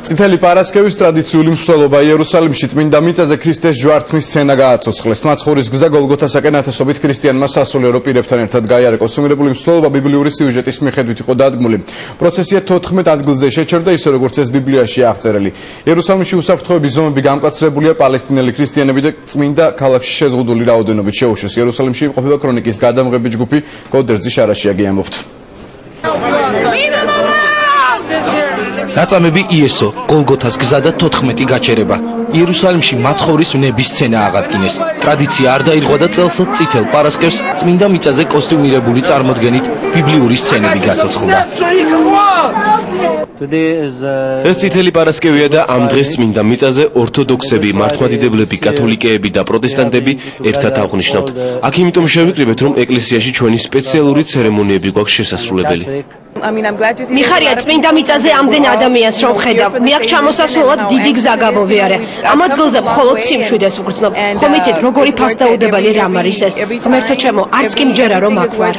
წითელი პარასკევის ტრადიციული მსვლელობა იერუსალიმში წმინდა მიწაზე ქრისტეს ჯვარცმის სცენა გააცოცხლეს. მაცხოვრის გზა გოლგოთასაკენ ათასობით ქრისტიანმა სასულიერო პირებთან ერთად გაიარა. კონსუმირებული მსვლელობა ბიბლიური სიუჟეტის მიხედვით იყო დადგმული. პროცესია 14 ადგილზე შეჩერდა, ისე როგორც ეს ბიბლიაში აღწერილი. იერუსალიმში უსაფრთხოების ზომები გამკაცრებულია, პალესტინელი ქრისტიანები და წმინდა ქალაქში შეზღუდული რაოდენობით შეუშვეს. იერუსალიმში იმყოფება ქრონიკის გადამღები ჯგუფი კოდერძი შარაშიაგი ამბობთ. Ნაწამები იესო, გოლგოთას გზა და 14 გაჩერება. იერუსალიმში მაცხოვრის ნების სცენა აღადგინეს. ტრადიცია არ დაირღვა და წელსაც წითელ პარასკევს წმინდა მიწაზე კოსტიუმირებული წარმოდგენით ბიბლიური სცენები გაცოცხლდა. ეს წითელი პარასკევია და ამ დღეს წმინდა მიწაზე ორთოდოქსები, მართლმადიდებლები, კათოლიკეები და პროტესტანტები ერთად აღნიშნავთ. აქ იმიტომ შევიკრიბეთ, რომ ეკლესიაში ჩვენი სპეციალური ცერემონიები გვაქვს შესასრულებელი. მიხარია წმინდა მიწაზე ამდენ ადამიანს რომ ხედავ. მე აქ ჩამოსასვლელად დიდი გზა გამოვიარე. ამ ადგილზე მხოლოდ სიმშვიდეს ვგრძნობ. ხომ იცით როგორი ფასდაუდებელი რამ არის ეს? ღმერთო ჩემო, არც კი მჯერა რომ აქ ვარ.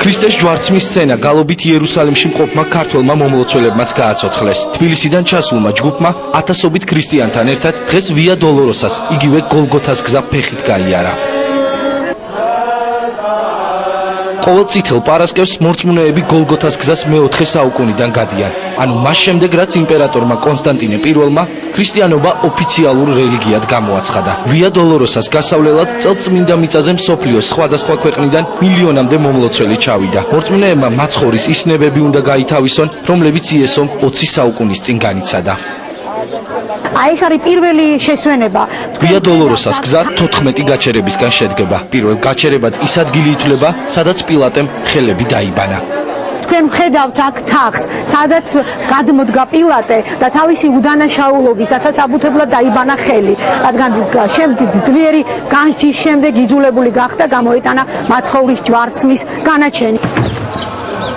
ქრისტეს ჯვარცმის სცენა გალობით იერუსალიმში მყოფმა ქართველმა მომლოცველებმაც გააცოცხლეს. თბილისიდან ჩასულმა ჯგუფმა ათასობით ქრისტიანთან ერთად დღეს ვია დოლოროსას, იგივე გოლგოთას გზა ფეხით გაიარა. ყოველ წითელ პარასკევს მორწმუნეები გოლგოთას გზას მე-4 საუკუნიდან გადიან. ანუ მას შემდეგ, რაც იმპერატორმა კონსტანტინე პირველმა ქრისტიანობა ოფიციალურ რელიგიად გამოაცხადა. ვია დოლოროსას გასავლელად წელს წმინდა მიწაზე მსოფლიოს სხვადასხვა ქვეყნიდან მილიონამდე მომლოცველი ჩავიდა. მორწმუნეებმა მაცხოვრის ის ნებები უნდა გაითავისონ, რომლებიც იესომ 20 საუკუნის წინ განიცადა. ეს არის პირველი შესვენება. ვია დოლოროსას გზა 14 გაჩერებისგან შედგება. პირველ გაჩერებად ის ადგილი ითვლება, სადაც პილატემ ხელები დაიბანა. თქვენ ხედავთ აქ თაღს, სადაც გადმოდგა პილატე და თავისი უდანაშაულობის დასასაბუთებლად დაიბანა ხელი. რადგან ძლიერი განსჯის შემდეგ იძულებული გახდა გამოეტანა მაცხოვრის ჯვარცმის განაჩენი.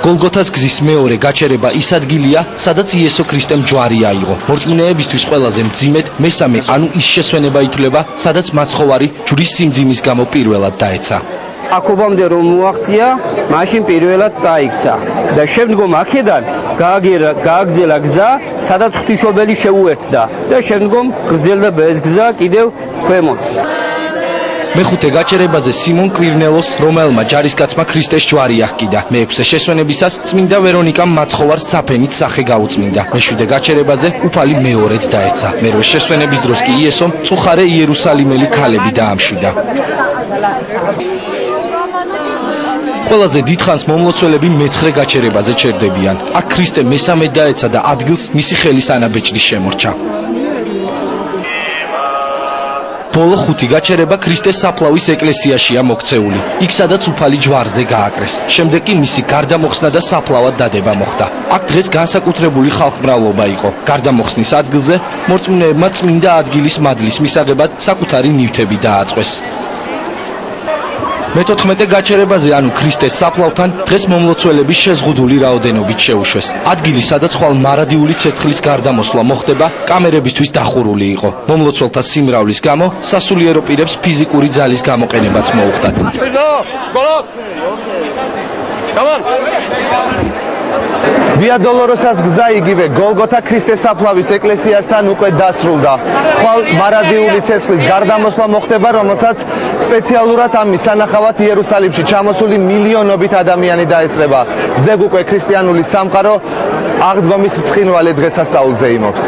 გოლგოთას გზის მეორე გაჩერება ის ადგილია, სადაც იესო ქრისტემ ჯვარი აიღო. მორწმუნეებისთვის ყველაზე მძიმედ მესამე, ანუ ის შესვენება ითვლება, სადაც მაცხოვარი ჯვრის სიმძიმის გამო პირველად დაეცა. აქობამდე რომ მოაღწია, მაშინ პირველად წაიქცა და შემდგომ აქედან გააგზელა გზა, სადაც ღვთისმშობელი შეუერთდა და შემდგომ გრძელდება ეს გზა კიდევ ქვემოთ. მეხუთე გაჩერებაზე სიმონ კვირნელოს, რომელმა ჯარისკაცმა ქრისტეს ჯვარი აჰკიდა. მეექვსე შესვენებისას წმინდა ვერონიკამ მაცხოვარს საფენით სახე გაუწმინდა. მეშვიდე გაჩერებაზე უფალი მეორედ დაეცა. მერვე შესვენების დროს კი იესომ წუხარე იერუსალიმელი ქალები დაამშვიდა. ყველაზე დიდხანს მომლოცველები მე-9 გაჩერებაზე ჩერდებიან. აქ ქრისტე მესამედ დაეცა და ადგილს მისი ხელის ანაბეჭდის შემორჩა. ბოლო 5 გაჩერება ქრისტეს საფლავის ეკლესიაშია მოქცეული. იქ სადაც უფალი ჯვარზე გააკრეს. შემდეგ კი მისი გარდამოხსნა და საფლავად დადება მოხდა. აქ დღეს განსაკუთრებული ხალხმრავლობა იყო. გარდამოხსნის ადგილზე მორწმუნეებმა წმინდა ადგილის მადლის მისაღებად საკუთარი ნივთები დააწყვეს. მე-14 გაჩერებაზე, ანუ ქრისტეს საფლავთან, დღეს მომლოცველების შეზღუდული რაოდენობით შეუშვეს. ადგილი, სადაც ხვალ მარადიული ცეცხლის გარდამოსვლა მოხდება, კამერებისთვის დახურული იყო. მომლოცველთა სიმრავლის გამო სასულიერო პირებს ფიზიკური ძალის გამოყენებაც მოუხდათ. ვია დოლოროსას გზა იგივე გოლგოთა ქრისტეს საფლავის ეკლესიასთან უკვე დასრულდა. ხვალ მარადიული ცეცხლის გარდამოსვლა მოხდება, რომელსაც სპეციალურად ამ მისანახავად იერუსალიმში ჩამოსული მილიონობით ადამიანი დაესწრება. ზეგ უკვე ქრისტიანული სამყარო აღდგომის ბრწყინვალე დღესასწაულზე იმობს.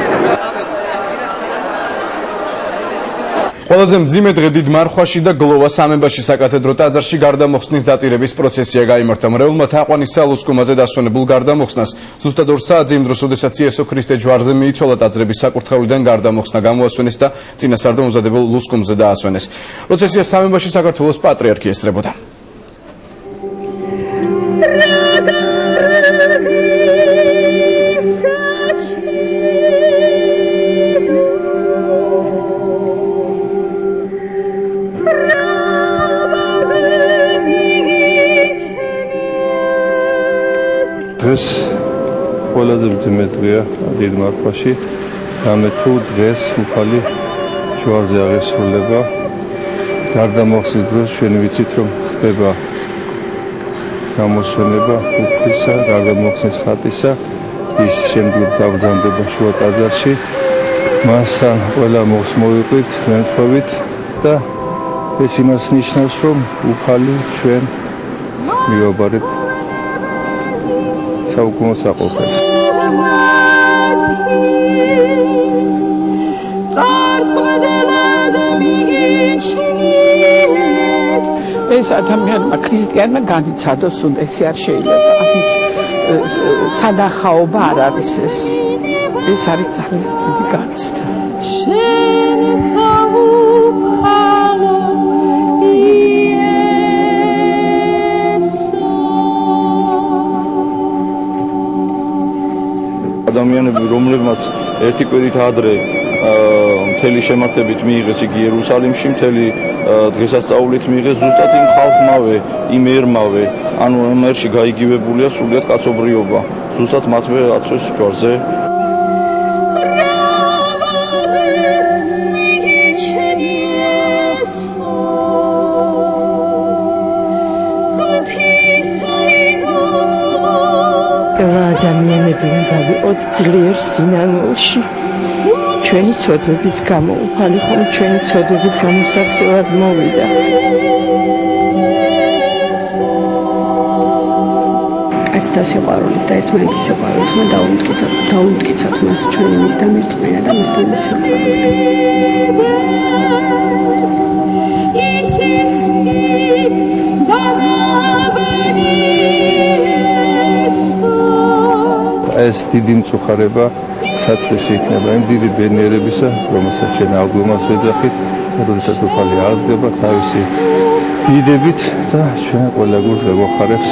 ყველაზე მძიმე დღე დიდ მარხვაში და გლოვა სამებაში საკათედრო ტაძარში გარდამოხსნის დატირების პროცესია გაიმართა. მრევლმა თაყვანისა ლუსკომაზე დასვენებულ გარდამოხსნას ზუსტად 2 საათზე იმ დროს, როდესაც იესო ქრისტე ჯვარზე მიიცვალა, ტაძრების საკურთხევლიდან გარდამოხსნა გამოასვენეს და წინასწარ დამზადებულ ლუსკომზე დაასვენეს. პროცესია სამებაში საქართველოს პატრიარქი ესწრებოდა. დღეს ყველაზე მძიმე დღეა დიდ მარხვაში. რამე თუ დღეს უფალი ჯვარზე აღესრულება, გარდამოხსნის დროს ჩვენ ვიცით რომ ხდება გამოსვენება უფლისა, გაგემოხსნის ხატისა, ის შემდეგ დაბრძანდება შუა ტაძარში. მასთან ყველა მოხს მოვიყვით, ვენთხოვით და ეს იმას ნიშნავს, რომ უფალი ჩვენ მივაბარეთ საუკუნო საყოფეს. ეს ადამიანმა ქრისტიანმა განიცადოს, უნდა ეს არ შეიძლება. ამის სანახაობა არ არის ეს. ეს არის ძალიან დიდი განცდა. ადამიანები, რომლებმაც ერთი კვირით ადრე მთელი შემართებით მიიღეს იგი იერუსალიმში, მთელი დღესასწაულით მიიღეს ზუსტად იმ ხალხმავე, იმ ერმავე, ანუ ამ ერში გაიგივებულია სრულიად კაცობრიობა, ზუსტად მათვე აწვეს ჯვარზე. ადამიანები უნდა ვიყოთ ძლიერ სინანულში. ჩვენი ცოდვების გამო, უფალი ხომ ჩვენი ცოდვების გამოსახსნელად მოვიდა. კაცთა სიყვარულით და ერთმანეთის სიყვარულით უნდა დაუმტკიცოთ მას ჩვენი მისდა მერწმენა და მისდა სიყვარული. ეს დიდი მწუხარება საწესი იქნება იმ დიდი ბედნიერებისა, რომელსაც ჩვენ აღგვიმას ვეძახით, როდესაც უფალი აღსგება თავისი დიდებით და ჩვენ ყველა გულს გვეხარებს.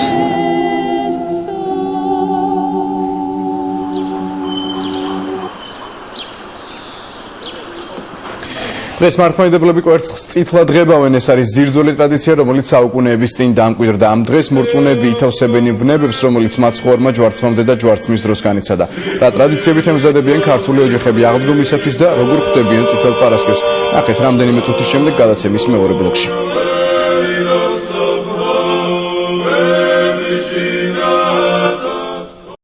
დღეს მართლმადიდებლები კვერცხს წითლად ღებავენ. ეს არის ძირძველი ტრადიცია, რომელიც საუკუნეების წინ დამკვიდრდა. ამ დღეს მორწმუნეები ითავსებენ ვნებებს, რომელიც მათ ცხოვრმა ჯვარცმამდე და ჯვარცმის დროს განიცადა. რა ტრადიციებით ემზადებიან ქართული ოჯახები აღდგომისათვის და როგორ ხვდებიან წითელ პარასკევს? ნახეთ რამდენიმე წუთის შემდეგ გადაცემის მეორე ბლოკში.